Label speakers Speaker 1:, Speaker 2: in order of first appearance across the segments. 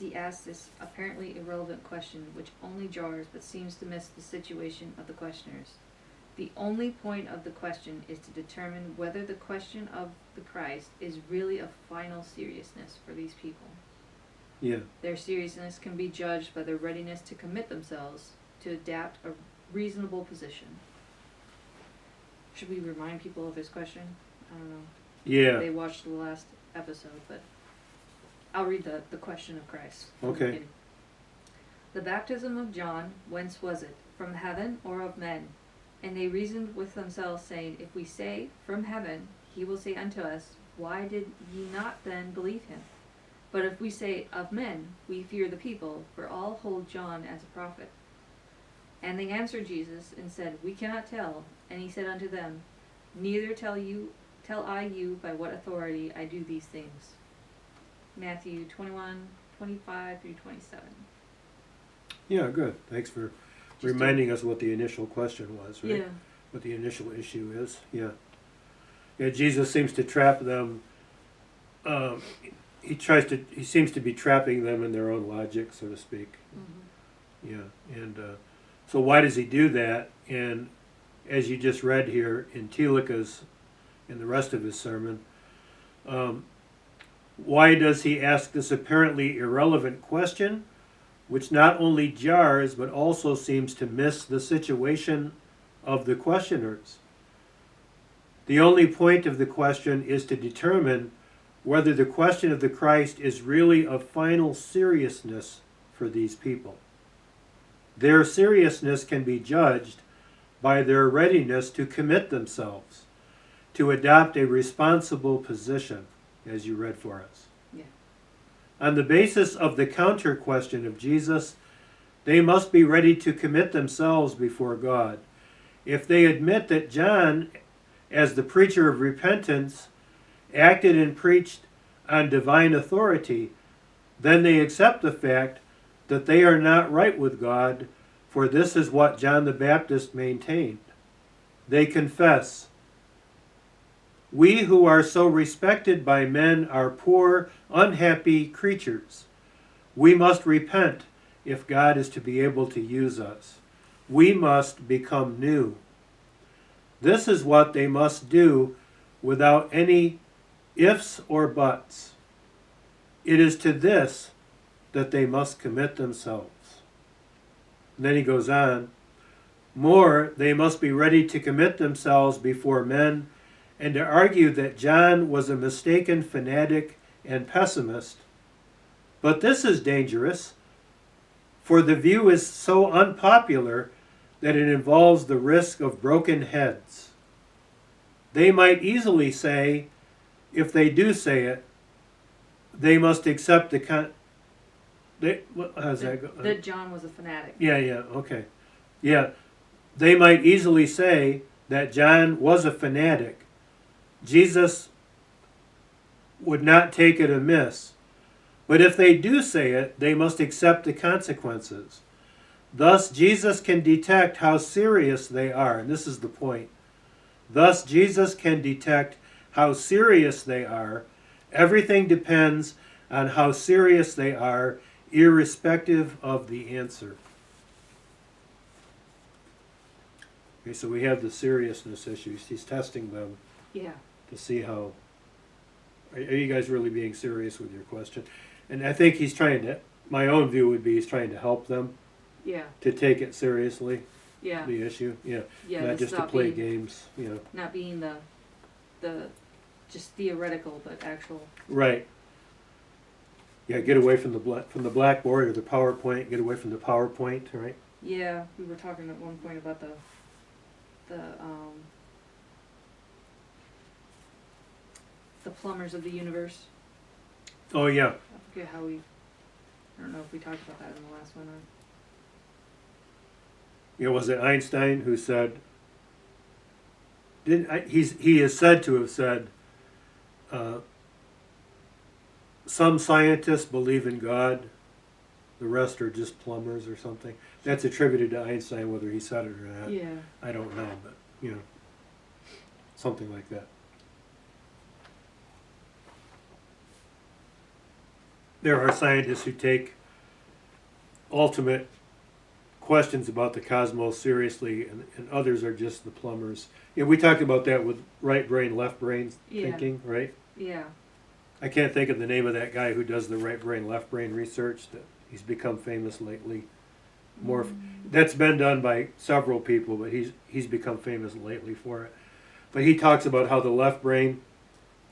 Speaker 1: he asks this apparently irrelevant question which only jars but seems to miss the situation of the questioners. The only point of the question is to determine whether the question of the Christ is really of final seriousness for these people.
Speaker 2: Yeah.
Speaker 1: Their seriousness can be judged by their readiness to commit themselves to adapt a reasonable position. Should we remind people of his question? I don't know.
Speaker 2: Yeah.
Speaker 1: They watched the last episode, but I'll read the question of Christ.
Speaker 2: Okay.
Speaker 1: The baptism of John, whence was it? From heaven or of men? And they reasoned with themselves, saying, If we say, From heaven, he will say unto us, Why did ye not then believe him? But if we say, Of men, we fear the people, for all hold John as a prophet. And they answered Jesus, and said, We cannot tell. And he said unto them, Neither tell I you by what authority I do these things. Matthew 21:25 through 27.
Speaker 2: Yeah, good. Thanks for reminding us what the initial question was, right?
Speaker 1: Yeah.
Speaker 2: What the initial issue is. Yeah. Yeah, Jesus seems to trap them. He seems to be trapping them in their own logic, so to speak.
Speaker 1: Mm-hmm.
Speaker 2: Yeah. And so why does he do that? And as you just read here in Thieliecke's, in the rest of his sermon, why does he ask this apparently irrelevant question, which not only jars but also seems to miss the situation of the questioners? The only point of the question is to determine whether the question of the Christ is really of final seriousness for these people. Their seriousness can be judged by their readiness to commit themselves, to adopt a responsible position, as you read for us.
Speaker 1: Yeah.
Speaker 2: On the basis of the counter question of Jesus, they must be ready to commit themselves before God. If they admit that John, as the preacher of repentance, acted and preached on divine authority, then they accept the fact that they are not right with God, for this is what John the Baptist maintained. They confess, We who are so respected by men are poor, unhappy creatures. We must repent if God is to be able to use us. We must become new. This is what they must do without any ifs or buts. It is to this that they must commit themselves. And then he goes on, More, they must be ready to commit themselves before men and to argue that John was a mistaken fanatic and pessimist. But this is dangerous, for the view is so unpopular that it involves the risk of broken heads. They might easily say, if they do say it, they must accept how's that go?
Speaker 1: That John was a fanatic.
Speaker 2: Yeah, okay. Yeah, they might easily say that John was a fanatic. Jesus would not take it amiss. But if they do say it, they must accept the consequences. Thus, Jesus can detect how serious they are, and this is the point. Thus, Jesus can detect how serious they are. Everything depends on how serious they are, irrespective of the answer. Okay, so we have the seriousness issues. He's testing them to see how, are you guys really being serious with your question? And I think he's trying to, my own view would be he's trying to help them to take it seriously, the issue. Not just to play games.
Speaker 1: Not being the just theoretical, but actual.
Speaker 2: Right. Yeah, get away from the blackboard or the PowerPoint. Get away from the PowerPoint, right?
Speaker 1: Yeah, we were talking at one point about the plumbers of the universe.
Speaker 2: Oh yeah.
Speaker 1: I forget how I don't know if we talked about that in the last one.
Speaker 2: Was it Einstein who said? He is said to have said, some scientists believe in God, the rest are just plumbers or something. That's attributed to Einstein, whether he said it or not.
Speaker 1: Yeah.
Speaker 2: I don't know, but something like that. there are scientists who take ultimate questions about the cosmos seriously, and others are just the plumbers. Yeah, we talked about that with right brain, left brain
Speaker 1: Yeah.
Speaker 2: thinking, right?
Speaker 1: Yeah.
Speaker 2: I can't think of the name of that guy who does the right brain, left brain research. That he's become famous lately. More, that's been done by several people, but he's become famous lately for it. But he talks about how the left brain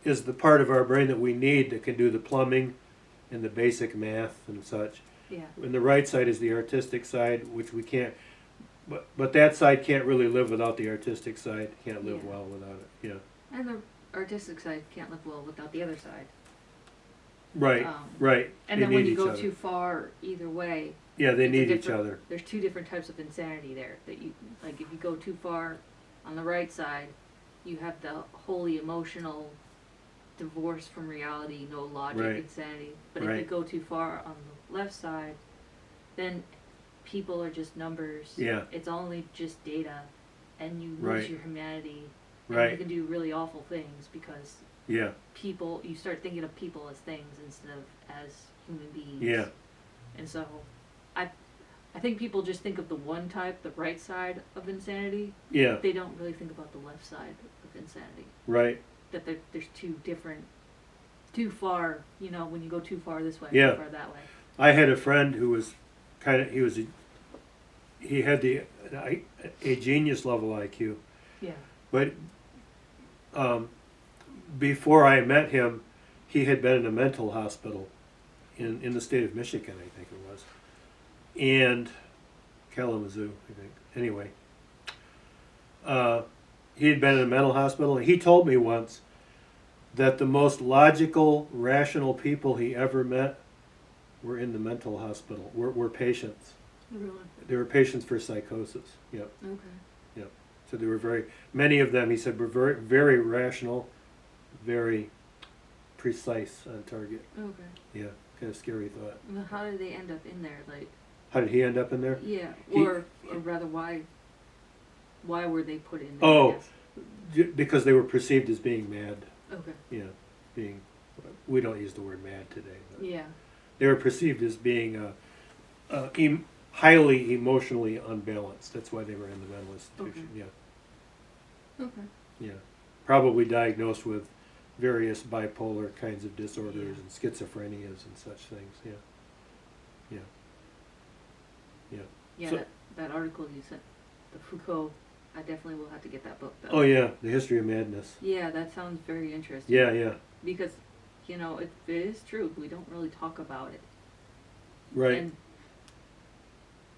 Speaker 2: is the part of our brain that we need that can do the plumbing and the basic math and such.
Speaker 1: Yeah.
Speaker 2: And the right side is the artistic side, which we can't. But that side can't really live without the artistic side. Can't live
Speaker 1: Yeah.
Speaker 2: well without it. Yeah.
Speaker 1: And the artistic side can't live well without the other side.
Speaker 2: Right. Right.
Speaker 1: And
Speaker 2: They
Speaker 1: then when
Speaker 2: need
Speaker 1: you
Speaker 2: each
Speaker 1: go
Speaker 2: other.
Speaker 1: too far either way,
Speaker 2: Yeah, they
Speaker 1: it's a
Speaker 2: need each
Speaker 1: different-
Speaker 2: other.
Speaker 1: there's two different types of insanity there. That you like, if you go too far on the right side, you have the wholly emotional divorce from reality, no logic
Speaker 2: Right.
Speaker 1: insanity. But if you
Speaker 2: Right.
Speaker 1: go too far on the left side, then people are just numbers.
Speaker 2: Yeah.
Speaker 1: It's only just data, and you lose
Speaker 2: Right.
Speaker 1: your humanity. And you
Speaker 2: Right.
Speaker 1: can do really awful things because
Speaker 2: Yeah.
Speaker 1: you start thinking of people as things instead of as human beings.
Speaker 2: Yeah.
Speaker 1: And so, I think people just think of the one type, the right side of insanity.
Speaker 2: Yeah.
Speaker 1: They don't really think about the left side of insanity.
Speaker 2: Right.
Speaker 1: That there's two different, too far. You know, when you go too far this way,
Speaker 2: Yeah.
Speaker 1: too far that way.
Speaker 2: I had a friend who was he had a genius level IQ,
Speaker 1: Yeah.
Speaker 2: but before I met him, he had been in a mental hospital in the state of Michigan, I think it was, and Kalamazoo, I think. Anyway, he had been in a mental hospital, and he told me once that the most logical, rational people he ever met were in the mental hospital. Were patients.
Speaker 1: Really?
Speaker 2: They were patients for psychosis. Yeah.
Speaker 1: Okay.
Speaker 2: So they were many of them, he said, were very, very rational, very precise on target.
Speaker 1: Okay.
Speaker 2: Yeah, kind of scary thought.
Speaker 1: Well, how did they end up in there? Like,
Speaker 2: How did he end up in there?
Speaker 1: yeah,
Speaker 2: He-
Speaker 1: or rather, why were they put in there?
Speaker 2: Oh.
Speaker 1: I guess?
Speaker 2: Because they were perceived as being mad.
Speaker 1: Okay.
Speaker 2: Yeah, we don't use the word mad today. But
Speaker 1: Yeah.
Speaker 2: they were perceived as being highly emotionally unbalanced. That's why they were in the mental institution.
Speaker 1: Okay.
Speaker 2: Yeah.
Speaker 1: Okay.
Speaker 2: Yeah, probably diagnosed with various bipolar kinds of disorders
Speaker 1: Yeah.
Speaker 2: and schizophrenias and such things. Yeah, yeah, yeah.
Speaker 1: Yeah.
Speaker 2: So-
Speaker 1: that article you sent, the Foucault. I definitely will have to get that book though.
Speaker 2: Oh yeah, the history of madness.
Speaker 1: Yeah, that sounds very interesting.
Speaker 2: Yeah, yeah,
Speaker 1: Because, you know, it is true. We don't really talk about it.
Speaker 2: right.
Speaker 1: And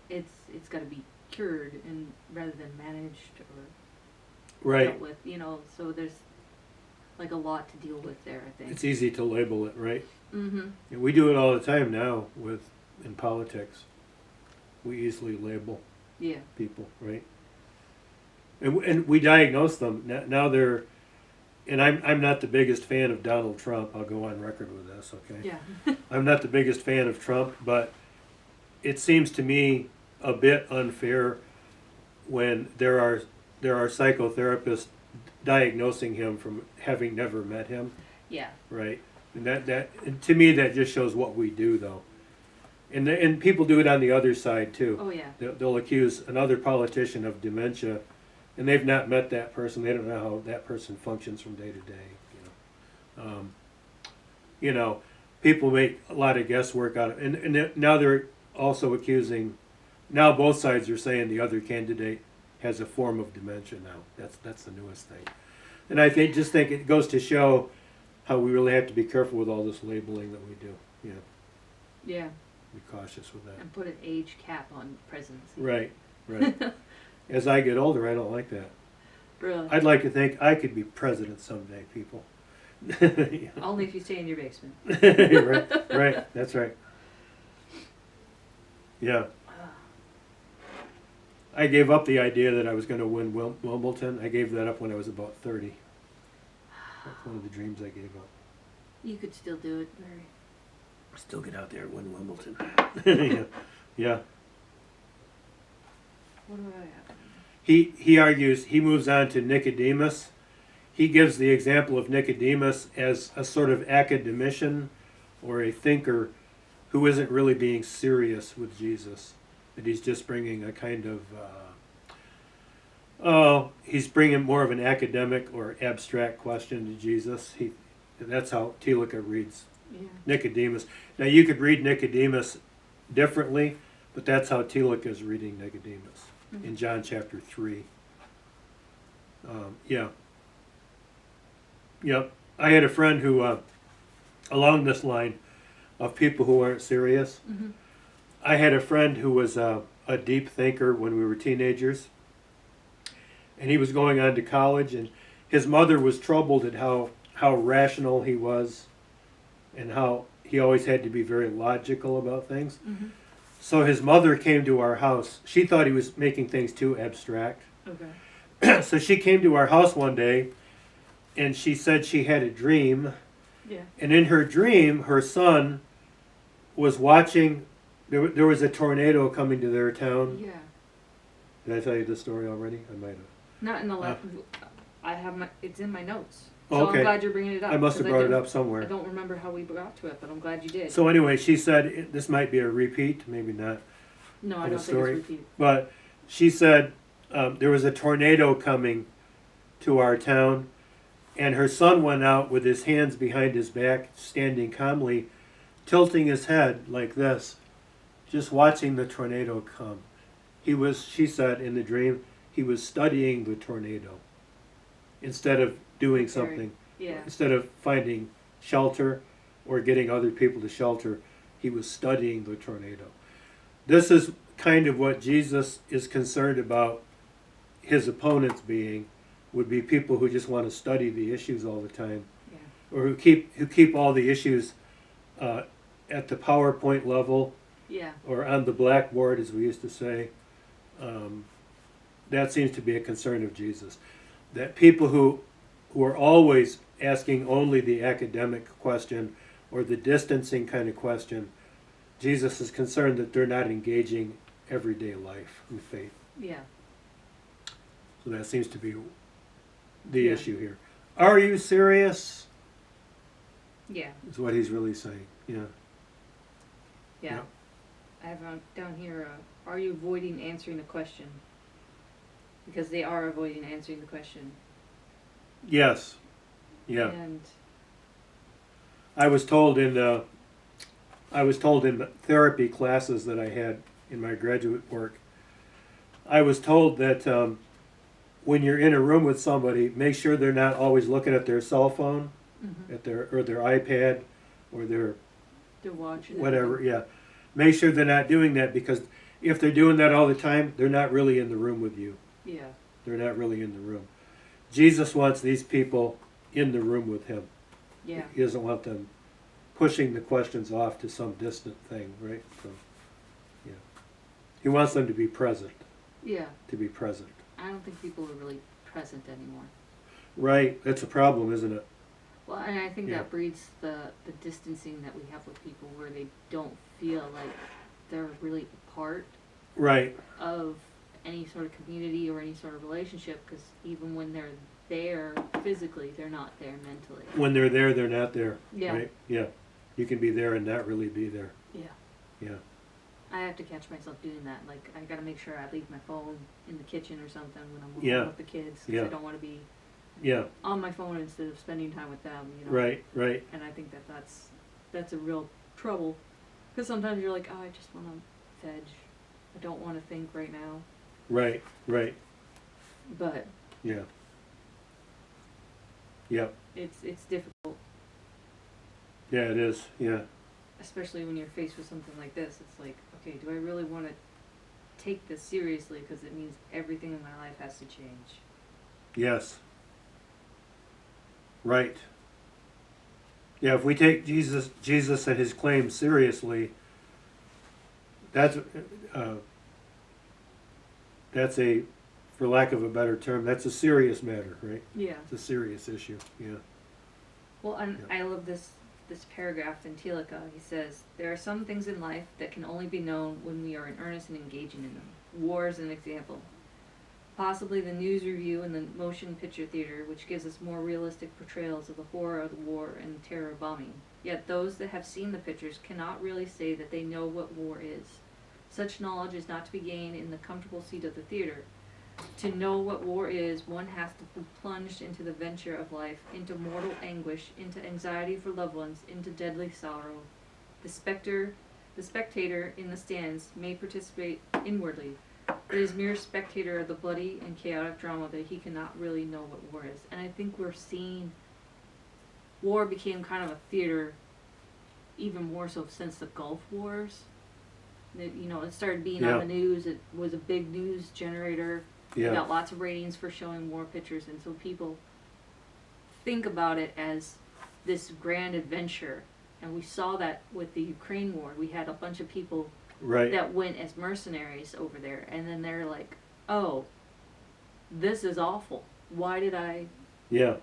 Speaker 1: it's got to be cured and rather than managed or
Speaker 2: Right.
Speaker 1: dealt with. You know, so there's like a lot to deal with there. I think.
Speaker 2: It's easy to label it, right?
Speaker 1: Mm-hmm.
Speaker 2: And we do it all the time now in politics. We easily label
Speaker 1: Yeah.
Speaker 2: people, right? And we diagnose them now. They're, and I'm not the biggest fan of Donald Trump. I'll go on record with this, okay?
Speaker 1: Yeah.
Speaker 2: I'm not the biggest fan of Trump, but it seems to me a bit unfair when there are psychotherapists diagnosing him from having never met him,
Speaker 1: Yeah.
Speaker 2: right? And and to me that just shows what we do, though. And people do it on the other side too.
Speaker 1: Oh yeah.
Speaker 2: They'll accuse another politician of dementia, and they've not met that person. They don't know how that person functions from day to day. You know, people make a lot of guesswork out of it. And now they're also accusing. Now both sides are saying the other candidate has a form of dementia now. That's the newest thing. And I just think it goes to show how we really have to be careful with all this labeling that we do. Yeah,
Speaker 1: Yeah.
Speaker 2: be cautious with that.
Speaker 1: And put an age cap on presidency.
Speaker 2: Right, right. As I get older, I don't like that.
Speaker 1: Really.
Speaker 2: I'd like to think I could be president someday, people. Yeah.
Speaker 1: Only if you stay in your basement.
Speaker 2: Right, that's right. Yeah. I gave up the idea that I was going to win Wimbledon. I gave that up when I was about 30. That's one of the dreams I gave up.
Speaker 1: You could still do it, Barry.
Speaker 2: Still get out there and win Wimbledon. Yeah. Yeah.
Speaker 1: What do I have?
Speaker 2: He argues, he moves on to Nicodemus. He gives the example of Nicodemus as a sort of academician or a thinker who isn't really being serious with Jesus, that he's just bringing a kind of he's bringing more of an academic or abstract question to Jesus. That's how Thieliecke reads Nicodemus. Now you could read Nicodemus differently, but that's how Thieliecke is reading Nicodemus in John chapter 3. Yeah. I had a friend who, along this line of people who aren't serious, I had a friend who was a deep thinker when we were teenagers, and he was going on to college, and his mother was troubled at how rational he was and how he always had to be very logical about things. So his mother came to our house. She thought he was making things too abstract.
Speaker 1: Okay.
Speaker 2: So she came to our house one day, and she said she had a dream.
Speaker 1: Yeah.
Speaker 2: And in her dream, her son was watching. There was a tornado coming to their town.
Speaker 1: Yeah.
Speaker 2: Did I tell you this story already? I might have.
Speaker 1: Not in the last. I have it's in my notes.
Speaker 2: Oh,
Speaker 1: So
Speaker 2: okay.
Speaker 1: I'm glad you're bringing it up.
Speaker 2: I must have
Speaker 1: 'cause
Speaker 2: brought it
Speaker 1: don't-
Speaker 2: up somewhere.
Speaker 1: I don't remember how we got to it, but I'm glad you did.
Speaker 2: So anyway, she said this might be a repeat, maybe not.
Speaker 1: No, I
Speaker 2: of
Speaker 1: don't
Speaker 2: the
Speaker 1: think
Speaker 2: story.
Speaker 1: it's repeated.
Speaker 2: But she said there was a tornado coming to our town, and her son went out with his hands behind his back, standing calmly, tilting his head like this, just watching the tornado come. She said in the dream, he was studying the tornado instead of doing something.
Speaker 1: Yeah.
Speaker 2: Instead of finding shelter or getting other people to shelter, he was studying the tornado. This is kind of what Jesus is concerned about his opponents being, would be people who just want to study the issues all the time,
Speaker 1: Yeah.
Speaker 2: or who keep all the issues at the PowerPoint level
Speaker 1: Yeah.
Speaker 2: or on the blackboard, as we used to say. That seems to be a concern of Jesus. That people who are always asking only the academic question or the distancing kind of question, Jesus is concerned that they're not engaging everyday life in faith.
Speaker 1: Yeah.
Speaker 2: So that seems to be the
Speaker 1: Yeah.
Speaker 2: issue here. Are you serious?
Speaker 1: Yeah.
Speaker 2: Is what he's really saying. Yeah.
Speaker 1: Yeah. I have down here, are you avoiding answering the question? Because they are avoiding answering the question.
Speaker 2: Yes. Yeah.
Speaker 1: And
Speaker 2: I was told in the therapy classes that I had in my graduate work, I was told that when you're in a room with somebody, make sure they're not always looking at their cell phone, at their iPad, or their
Speaker 1: they're watching
Speaker 2: whatever.
Speaker 1: everything.
Speaker 2: Yeah, make sure they're not doing that, because if they're doing that all the time, they're not really in the room with you.
Speaker 1: Yeah.
Speaker 2: They're not really in the room. Jesus wants these people in the room with him.
Speaker 1: Yeah.
Speaker 2: He doesn't want them pushing the questions off to some distant thing, right? So, yeah. He wants them to be present.
Speaker 1: Yeah.
Speaker 2: To be present.
Speaker 1: I don't think people are really present anymore.
Speaker 2: Right. That's a problem, isn't it?
Speaker 1: Well, and I think
Speaker 2: Yeah.
Speaker 1: that breeds the distancing that we have with people, where they don't feel like they're really a part
Speaker 2: Right.
Speaker 1: of any sort of community or any sort of relationship, because even when they're there physically, they're not there mentally.
Speaker 2: When they're there, they're not there.
Speaker 1: Yeah.
Speaker 2: Right? Yeah. You can be there and not really be there.
Speaker 1: Yeah.
Speaker 2: Yeah.
Speaker 1: I have to catch myself doing that. Like, I gotta make sure I leave my phone in the kitchen or something when I'm
Speaker 2: Yeah.
Speaker 1: with the kids, because
Speaker 2: Yeah.
Speaker 1: I don't want to be
Speaker 2: Yeah.
Speaker 1: on my phone instead of spending time with them, you know.
Speaker 2: Right. Right.
Speaker 1: And I think that's a real trouble, because sometimes you're like, oh, I just want to veg. I don't want to think right now.
Speaker 2: Right. Right.
Speaker 1: But
Speaker 2: Yeah. Yep.
Speaker 1: it's difficult,
Speaker 2: Yeah, it is. Yeah.
Speaker 1: especially when you're faced with something like this. It's like, okay, do I really want to take this seriously, because it means everything in my life has to change.
Speaker 2: Yes. Right. Yeah, if we take Jesus and his claims seriously, that's a, for lack of a better term, that's a serious matter, right?
Speaker 1: Yeah.
Speaker 2: It's a serious issue. Yeah.
Speaker 1: Well, and
Speaker 2: Yeah.
Speaker 1: I love this paragraph in Thieliecke. He says, there are some things in life that can only be known when we are in earnest and engaging in them. War is an example. Possibly the news review and the motion picture theater, which gives us more realistic portrayals of the horror of the war and the terror of bombing. Yet those that have seen the pictures cannot really say that they know what war is. Such knowledge is not to be gained in the comfortable seat of the theater. To know what war is, one has to be plunged into the venture of life, into mortal anguish, into anxiety for loved ones, into deadly sorrow. The spectator in the stands may participate inwardly, but is mere spectator of the bloody and chaotic drama that he cannot really know what war is. And I think we're seeing war became kind of a theater even more so since the Gulf Wars. It started being on the news. It was a big news generator.
Speaker 2: Yeah.
Speaker 1: We got lots of ratings for showing war pictures, and so people think about it as this grand adventure. And we saw that with the Ukraine war. We had a bunch of people
Speaker 2: Right.
Speaker 1: that went as mercenaries over there, and then they're like, oh, this is awful. Why did I,
Speaker 2: Yeah.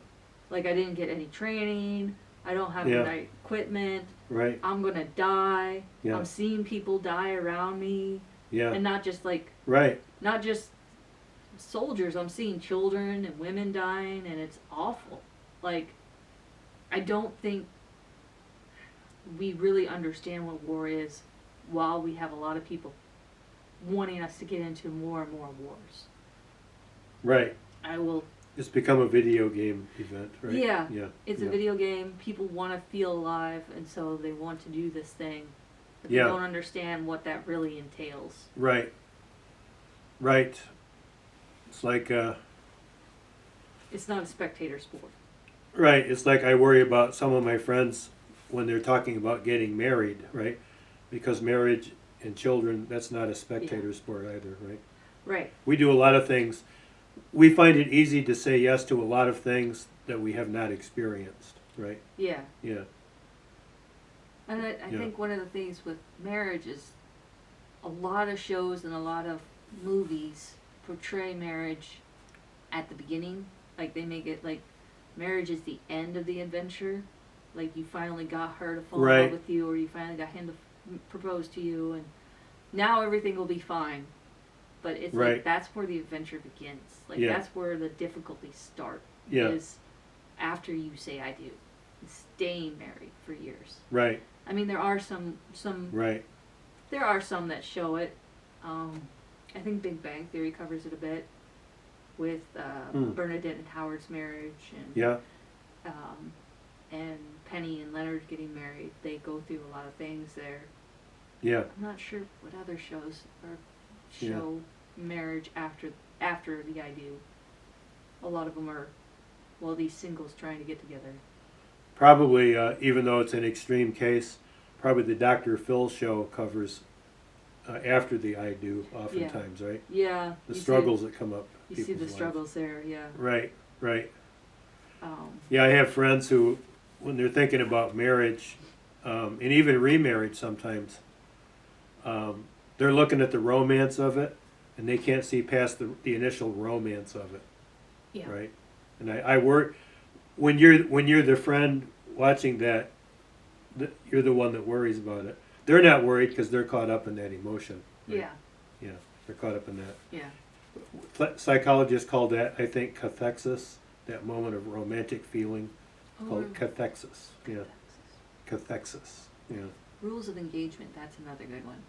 Speaker 1: I didn't get any training, I don't have the right equipment,
Speaker 2: Right.
Speaker 1: I'm gonna die,
Speaker 2: Yeah.
Speaker 1: I'm seeing people die around me,
Speaker 2: Yeah.
Speaker 1: and not just
Speaker 2: Right.
Speaker 1: not just soldiers, I'm seeing children and women dying, and it's awful. I don't think we really understand what war is, while we have a lot of people wanting us to get into more and more wars.
Speaker 2: Right.
Speaker 1: I will.
Speaker 2: It's become a video game event, right?
Speaker 1: Yeah.
Speaker 2: Yeah.
Speaker 1: It's a video game. People want to feel alive, and so they want to do this thing, but
Speaker 2: Yeah.
Speaker 1: they don't understand what that really entails.
Speaker 2: Right. Right. It's like
Speaker 1: It's not a spectator sport.
Speaker 2: right. It's like I worry about some of my friends when they're talking about getting married, right? Because marriage and children, that's not a spectator sport either, right?
Speaker 1: Right.
Speaker 2: We do a lot of things. We find it easy to say yes to a lot of things that we have not experienced, right?
Speaker 1: Yeah.
Speaker 2: Yeah.
Speaker 1: And I think one of the things with marriage is a lot of shows and a lot of movies portray marriage at the beginning. They make it like marriage is the end of the adventure. You finally got her to fall in love with you, or you finally got him to propose to you, and now everything will be fine. But it's that's where the adventure begins. That's where the difficulties start.
Speaker 2: Yeah.
Speaker 1: Is after you say I do, and staying married for years.
Speaker 2: Right.
Speaker 1: I mean, there are some
Speaker 2: Right.
Speaker 1: there are some that show it. I think Big Bang Theory covers it a bit with Bernadette and Howard's marriage, and
Speaker 2: Yeah.
Speaker 1: and Penny and Leonard getting married. They go through a lot of things there.
Speaker 2: Yeah.
Speaker 1: I'm not sure what other shows show marriage after the I do. A lot of them are, these singles trying to get together.
Speaker 2: Probably, even though it's an extreme case, probably the Dr. Phil show covers after the I do oftentimes, right?
Speaker 1: Yeah.
Speaker 2: The struggles that come up.
Speaker 1: You see the struggles there, yeah.
Speaker 2: Right, right. Yeah, I have friends who, when they're thinking about marriage, and even remarriage sometimes, they're looking at the romance of it, and they can't see past the initial romance of it.
Speaker 1: Yeah.
Speaker 2: Right? And I work, when you're the friend watching that, you're the one that worries about it. They're not worried because they're caught up in that emotion. Right?
Speaker 1: Yeah.
Speaker 2: Yeah, they're caught up in that.
Speaker 1: Yeah.
Speaker 2: Psychologists call that, I think, cathexis, that moment of romantic feeling, called cathexis. Yeah, cathexis. Yeah.
Speaker 1: Rules of engagement, that's another good one.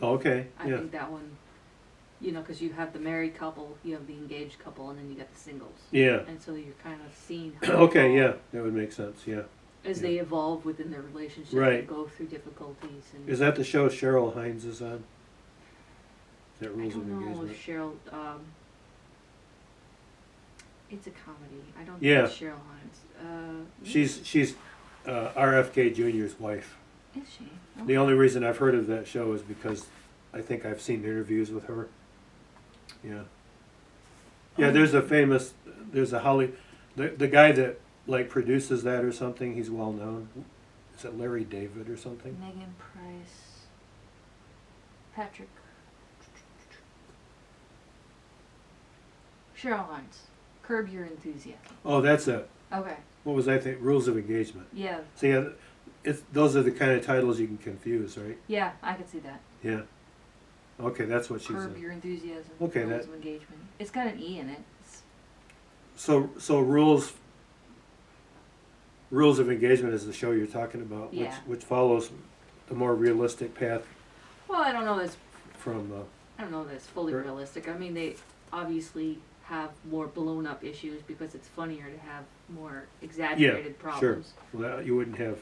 Speaker 2: Okay.
Speaker 1: I think that one, because you have the married couple, you have the engaged couple, and then you got the singles.
Speaker 2: Yeah.
Speaker 1: And so you're kind of seeing how
Speaker 2: okay, yeah, that would make sense, yeah.
Speaker 1: As they evolve within their relationship and go through difficulties. And
Speaker 2: is that the show Cheryl Hines is on? Is that Rules of
Speaker 1: I don't know
Speaker 2: Engagement?
Speaker 1: if Cheryl, it's a comedy. I don't think it's Cheryl Hines.
Speaker 2: She's RFK Jr.'s wife.
Speaker 1: Is she? Okay.
Speaker 2: The only reason I've heard of that show is because I think I've seen interviews with her. Yeah. Yeah, there's a the guy that produces that or something, he's well known. Is it Larry David or something?
Speaker 1: Megan Price. Patrick. Cheryl Hines. Curb Your Enthusiasm.
Speaker 2: Oh, that's it.
Speaker 1: Okay.
Speaker 2: What was I think? Rules of Engagement.
Speaker 1: Yeah.
Speaker 2: So those are the kind of titles you can confuse, right?
Speaker 1: Yeah, I could see that.
Speaker 2: Yeah. Okay, that's what she's
Speaker 1: Curb
Speaker 2: in.
Speaker 1: Your Enthusiasm.
Speaker 2: Okay,
Speaker 1: Rules of Engagement. It's got an E in it.
Speaker 2: So rules of engagement is the show you're talking about,
Speaker 1: Yeah.
Speaker 2: which follows the more realistic path
Speaker 1: Well, I don't know that it's fully
Speaker 2: Right.
Speaker 1: realistic. I mean, they obviously have more blown up issues because it's funnier to have more exaggerated problems.
Speaker 2: Sure. Well, you wouldn't have.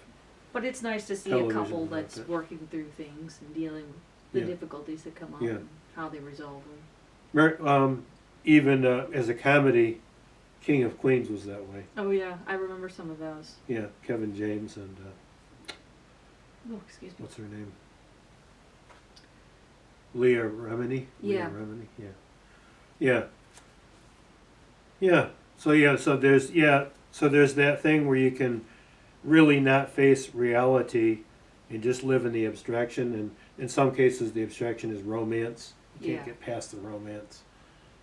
Speaker 1: But it's nice to see a
Speaker 2: Television
Speaker 1: couple
Speaker 2: about
Speaker 1: that's
Speaker 2: that.
Speaker 1: working through things and dealing with the
Speaker 2: Yeah.
Speaker 1: difficulties that come up
Speaker 2: Yeah.
Speaker 1: and how they resolve them.
Speaker 2: Even as a comedy, King of Queens was that way.
Speaker 1: Oh yeah, I remember some of those.
Speaker 2: Yeah, Kevin James and
Speaker 1: Oh, excuse me.
Speaker 2: what's her name? Leah Remini.
Speaker 1: Yeah.
Speaker 2: Leah Remini. Yeah. Yeah. Yeah. So there's that thing where you can really not face reality and just live in the abstraction, and in some cases the abstraction is romance. You can't
Speaker 1: Yeah.
Speaker 2: get past the romance.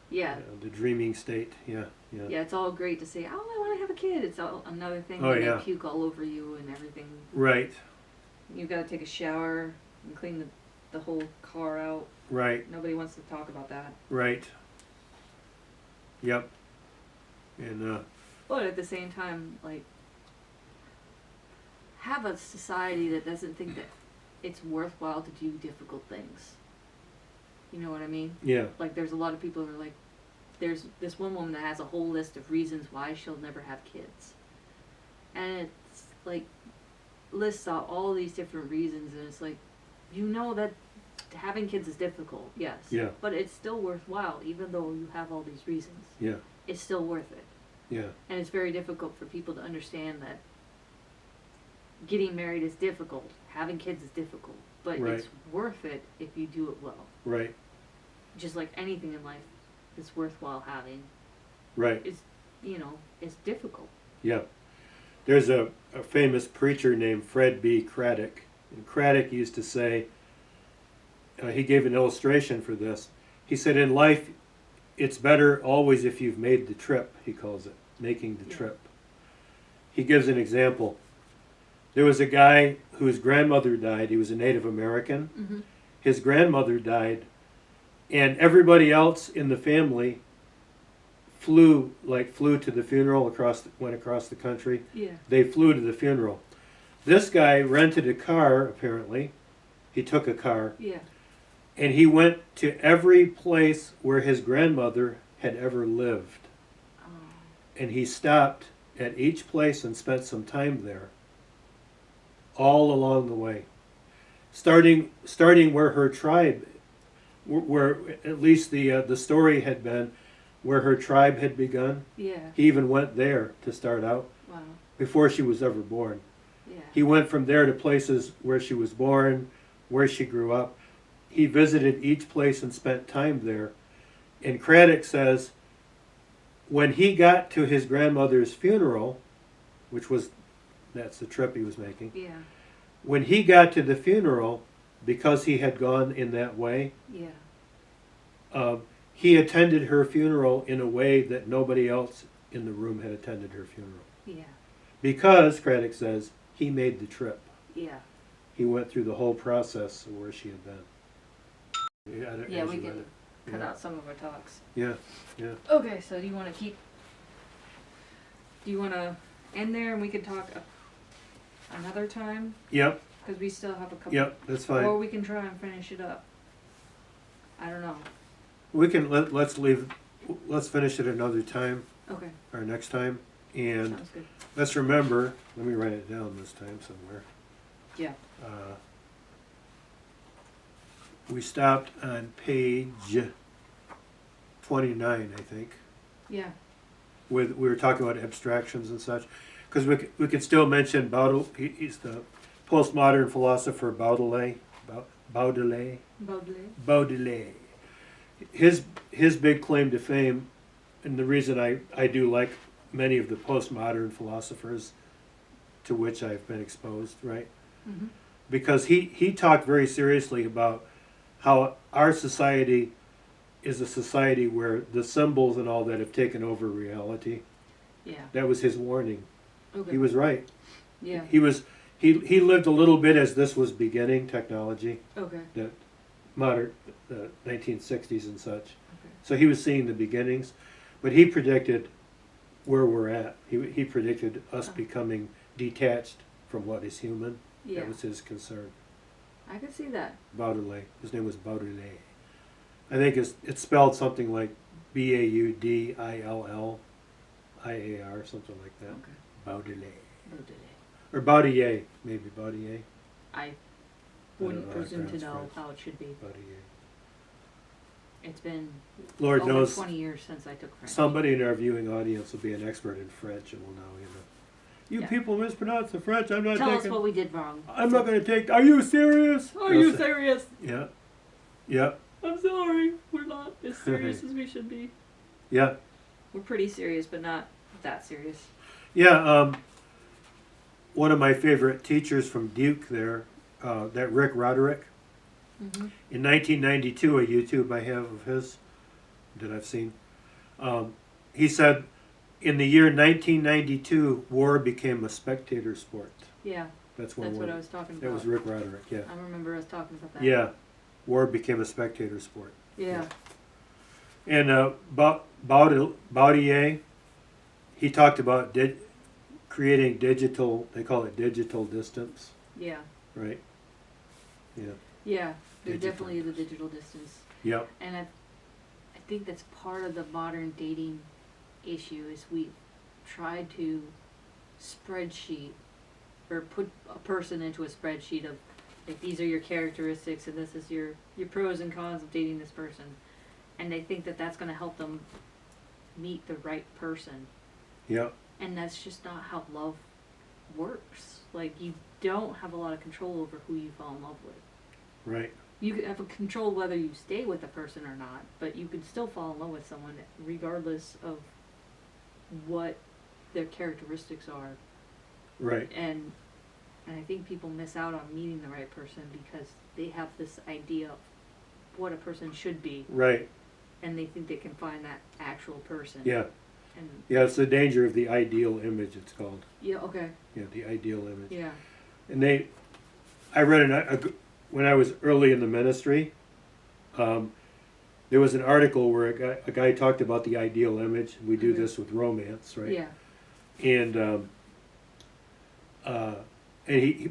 Speaker 1: Yeah.
Speaker 2: The dreaming state. Yeah. Yeah.
Speaker 1: Yeah, it's all great to say, oh, I want to have a kid. It's all another thing
Speaker 2: Oh,
Speaker 1: when
Speaker 2: yeah.
Speaker 1: they puke all over you and everything.
Speaker 2: Right.
Speaker 1: You've got to take a shower and clean the whole car out.
Speaker 2: Right.
Speaker 1: Nobody wants to talk about that.
Speaker 2: Right. Yep. And
Speaker 1: But at the same time, like, have a society that doesn't think that it's worthwhile to do difficult things. You know what I mean?
Speaker 2: yeah.
Speaker 1: Like, there's a lot of people who are like, there's this one woman that has a whole list of reasons why she'll never have kids. And it's like, lists out all these different reasons, and it's like, you know that having kids is difficult, yes.
Speaker 2: Yeah.
Speaker 1: But it's still worthwhile, even though you have all these reasons.
Speaker 2: Yeah.
Speaker 1: It's still worth it.
Speaker 2: Yeah.
Speaker 1: And it's very difficult for people to understand that getting married is difficult, having kids is difficult, but
Speaker 2: Right.
Speaker 1: it's worth it if you do it well.
Speaker 2: Right.
Speaker 1: Just like anything in life that's worthwhile having,
Speaker 2: Right.
Speaker 1: it's difficult.
Speaker 2: Yeah. There's a famous preacher named Fred B. Craddock. And Craddock used to say, he gave an illustration for this. He said, in life, it's better always if you've made the trip, he calls it, making the
Speaker 1: Yeah.
Speaker 2: trip. He gives an example. There was a guy whose grandmother died. He was a Native American.
Speaker 1: Mm-hmm.
Speaker 2: His grandmother died, and everybody else in the family flew to the funeral, went across the country.
Speaker 1: Yeah.
Speaker 2: They flew to the funeral. This guy rented a car, apparently. He took a car,
Speaker 1: Yeah.
Speaker 2: and he went to every place where his grandmother had ever lived.
Speaker 1: Oh.
Speaker 2: And he stopped at each place and spent some time there, all along the way. Starting where her tribe, where at least the story had been, where her tribe had begun.
Speaker 1: Yeah.
Speaker 2: He even went there to start out
Speaker 1: Wow.
Speaker 2: before she was ever born.
Speaker 1: Yeah.
Speaker 2: He went from there to places where she was born, where she grew up. He visited each place and spent time there. And Craddock says, when he got to his grandmother's funeral, that's the trip he was making,
Speaker 1: Yeah.
Speaker 2: when he got to the funeral, because he had gone in that way,
Speaker 1: Yeah.
Speaker 2: he attended her funeral in a way that nobody else in the room had attended her funeral.
Speaker 1: Yeah.
Speaker 2: Because, Craddock says, he made the trip.
Speaker 1: Yeah.
Speaker 2: He went through the whole process of where she had been.
Speaker 1: Yeah, we can cut out some of our talks.
Speaker 2: Yeah, yeah.
Speaker 1: Okay, so do you want to end there and we could talk another time?
Speaker 2: Yep,
Speaker 1: Because we still have a couple.
Speaker 2: yep, that's
Speaker 1: Or
Speaker 2: fine.
Speaker 1: we can try and finish it up. I don't know.
Speaker 2: We can, let's finish it another time,
Speaker 1: Okay,
Speaker 2: or next time. And
Speaker 1: sounds good.
Speaker 2: let's remember, let me write it down this time somewhere.
Speaker 1: Yeah.
Speaker 2: We stopped on page 29, I think.
Speaker 1: Yeah.
Speaker 2: We were talking about abstractions and such, because we could still mention he's the postmodern philosopher Baudelaire. His big claim to fame, and the reason I do like many of the postmodern philosophers to which I've been exposed, right?
Speaker 1: Mm-hmm.
Speaker 2: Because he talked very seriously about how our society is a society where the symbols and all that have taken over reality.
Speaker 1: Yeah.
Speaker 2: That was his warning.
Speaker 1: Okay.
Speaker 2: He was right.
Speaker 1: Yeah.
Speaker 2: He lived a little bit as this was beginning technology,
Speaker 1: Okay.
Speaker 2: that modern, the 1960s and such.
Speaker 1: Okay.
Speaker 2: So he was seeing the beginnings, but he predicted where we're at. He predicted us
Speaker 1: Oh.
Speaker 2: becoming detached from what is human.
Speaker 1: Yeah.
Speaker 2: That was his concern.
Speaker 1: I could see that.
Speaker 2: Baudelaire. His name was Baudelaire. I think it's spelled something like Baudilliar, something like that.
Speaker 1: Okay.
Speaker 2: Baudelaire.
Speaker 1: Baudelaire.
Speaker 2: Or Baudier, maybe Baudier.
Speaker 1: I
Speaker 2: don't
Speaker 1: wouldn't
Speaker 2: know how to
Speaker 1: presume to
Speaker 2: pronounce
Speaker 1: know
Speaker 2: French.
Speaker 1: how it should be.
Speaker 2: Baudier.
Speaker 1: It's been
Speaker 2: Lord
Speaker 1: over
Speaker 2: knows
Speaker 1: 20 years since I took French.
Speaker 2: somebody in our viewing audience will be an expert in French and will know, You
Speaker 1: Yeah.
Speaker 2: people mispronounce the French. I'm not
Speaker 1: Tell us
Speaker 2: taking.
Speaker 1: what we did wrong.
Speaker 2: I'm not going to take. Are you serious?
Speaker 1: Are you serious?
Speaker 2: Yeah. Yeah.
Speaker 1: I'm sorry. We're not as serious as we should be.
Speaker 2: Yeah.
Speaker 1: We're pretty serious, but not that serious.
Speaker 2: Yeah. One of my favorite teachers from Duke there, that Rick Roderick.
Speaker 1: Mm-hmm.
Speaker 2: In 1992, a YouTube I have of his that I've seen, he said, in the year 1992, war became a spectator sport.
Speaker 1: Yeah,
Speaker 2: That's one
Speaker 1: that's
Speaker 2: word.
Speaker 1: what I was talking about.
Speaker 2: That was Rick Roderick, yeah.
Speaker 1: I remember us talking about that.
Speaker 2: Yeah, war became a spectator sport.
Speaker 1: Yeah.
Speaker 2: And Baudier, he talked about creating digital, they call it digital distance,
Speaker 1: Yeah.
Speaker 2: right? Yeah.
Speaker 1: Yeah. There
Speaker 2: Digital.
Speaker 1: definitely is a digital distance.
Speaker 2: Yep.
Speaker 1: And I think that's part of the modern dating issue is we try to spreadsheet or put a person into a spreadsheet of like these are your characteristics and this is your pros and cons of dating this person, and they think that that's going to help them meet the right person,
Speaker 2: Yep.
Speaker 1: and that's just not how love works. Like you don't have a lot of control over who you fall in love with.
Speaker 2: Right.
Speaker 1: You could have a control whether you stay with the person or not, but you could still fall in love with someone regardless of what their characteristics are.
Speaker 2: Right.
Speaker 1: And I think people miss out on meeting the right person because they have this idea of what a person should be,
Speaker 2: Right.
Speaker 1: and they think they can find that actual person.
Speaker 2: Yeah.
Speaker 1: And
Speaker 2: Yeah, it's the danger of the ideal image, it's called.
Speaker 1: yeah, okay.
Speaker 2: Yeah, the ideal image.
Speaker 1: Yeah.
Speaker 2: And I read when I was early in the ministry, there was an article where a guy talked about the ideal image. We do
Speaker 1: Okay.
Speaker 2: this with romance, right?
Speaker 1: Yeah.
Speaker 2: And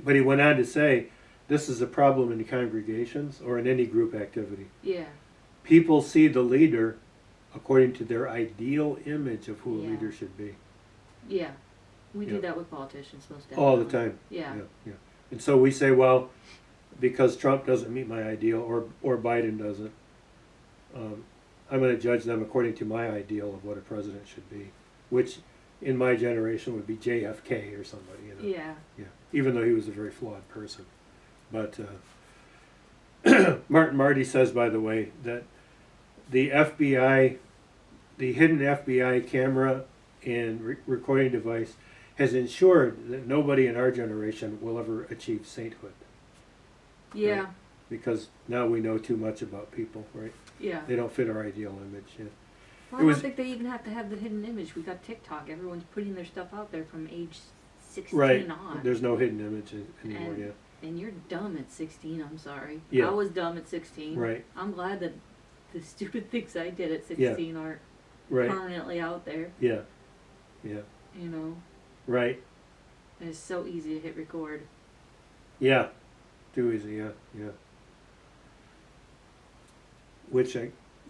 Speaker 2: but he went on to say, this is a problem in congregations or in any group activity.
Speaker 1: Yeah.
Speaker 2: People see the leader according to their ideal image of who a
Speaker 1: Yeah.
Speaker 2: leader should be.
Speaker 1: Yeah. We
Speaker 2: Yeah.
Speaker 1: do that with politicians most definitely.
Speaker 2: All the time.
Speaker 1: Yeah.
Speaker 2: Yeah. And so we say, well, because Trump doesn't meet my ideal or Biden doesn't, I'm going to judge them according to my ideal of what a president should be, which in my generation would be JFK or somebody,
Speaker 1: Yeah.
Speaker 2: Yeah. Even though he was a very flawed person. But Martin Marty says, by the way, that the FBI, the hidden FBI camera and recording device has ensured that nobody in our generation will ever achieve sainthood.
Speaker 1: Yeah.
Speaker 2: Right. Because now we know too much about people, right?
Speaker 1: Yeah.
Speaker 2: They don't fit our ideal image. Yeah.
Speaker 1: Well,
Speaker 2: It
Speaker 1: I
Speaker 2: was-
Speaker 1: don't think they even have to have the hidden image. We got TikTok. Everyone's putting their stuff out there from age 16
Speaker 2: Right.
Speaker 1: on.
Speaker 2: There's no hidden image anymore.
Speaker 1: And-
Speaker 2: Yeah.
Speaker 1: And you're dumb at 16, I'm sorry.
Speaker 2: Yeah.
Speaker 1: I was dumb at 16.
Speaker 2: Right.
Speaker 1: I'm glad that the stupid things I did at 16 aren't
Speaker 2: Right.
Speaker 1: permanently out there,
Speaker 2: Yeah. Yeah.
Speaker 1: you know.
Speaker 2: Right.
Speaker 1: And it's so easy to hit record.
Speaker 2: Yeah. Too easy. Yeah. Yeah.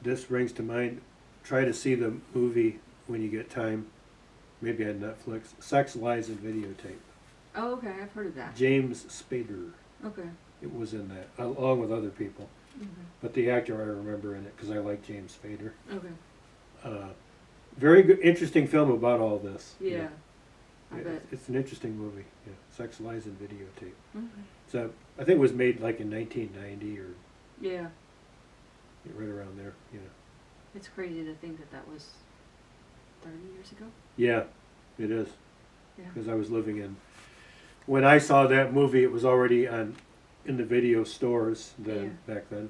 Speaker 2: This brings to mind. Try to see the movie when you get time. Maybe on Netflix. Sex, Lies, and Videotape.
Speaker 1: Oh, okay, I've heard of that.
Speaker 2: James Spader.
Speaker 1: Okay.
Speaker 2: It was in that, along with other people.
Speaker 1: Okay.
Speaker 2: But the actor I remember in it because I like James Spader.
Speaker 1: Okay.
Speaker 2: Very good, interesting film about all this.
Speaker 1: Yeah. I
Speaker 2: Yeah,
Speaker 1: bet.
Speaker 2: it's an interesting movie. Yeah. Sex, Lies, and Videotape.
Speaker 1: Okay.
Speaker 2: So I think it was made like in 1990 or
Speaker 1: Yeah.
Speaker 2: right around there. You know.
Speaker 1: It's crazy to think that that was 30 years ago.
Speaker 2: Yeah, it is.
Speaker 1: Yeah.
Speaker 2: Because I was living in. When I saw that movie, it was already in the video stores then back then,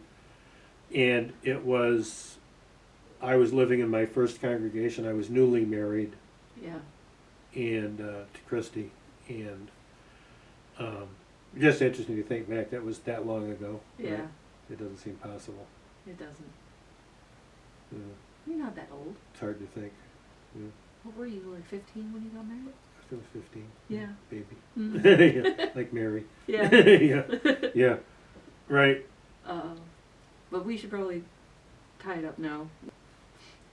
Speaker 2: and I was living in my first congregation. I was newly married,
Speaker 1: Yeah.
Speaker 2: and to Christy, and just interesting to think back. That was that long ago.
Speaker 1: Yeah.
Speaker 2: Right? It doesn't seem possible.
Speaker 1: It doesn't.
Speaker 2: Yeah,
Speaker 1: You're not that old.
Speaker 2: it's hard to think. Yeah.
Speaker 1: What were you, like 15 when you got married?
Speaker 2: I was 15.
Speaker 1: Yeah.
Speaker 2: Baby.
Speaker 1: Mm.
Speaker 2: Yeah, like Mary.
Speaker 1: Yeah.
Speaker 2: Yeah. Yeah. Right.
Speaker 1: But we should probably tie it up now.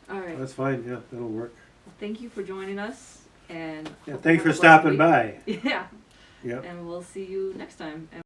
Speaker 1: All right.
Speaker 2: That's fine. Yeah, that'll work.
Speaker 1: Well, thank you for joining us, and
Speaker 2: Yeah,
Speaker 1: hope you
Speaker 2: thanks
Speaker 1: have
Speaker 2: for
Speaker 1: a blessed
Speaker 2: stopping
Speaker 1: week.
Speaker 2: by.
Speaker 1: Yeah.
Speaker 2: Yeah.
Speaker 1: And we'll see you next time.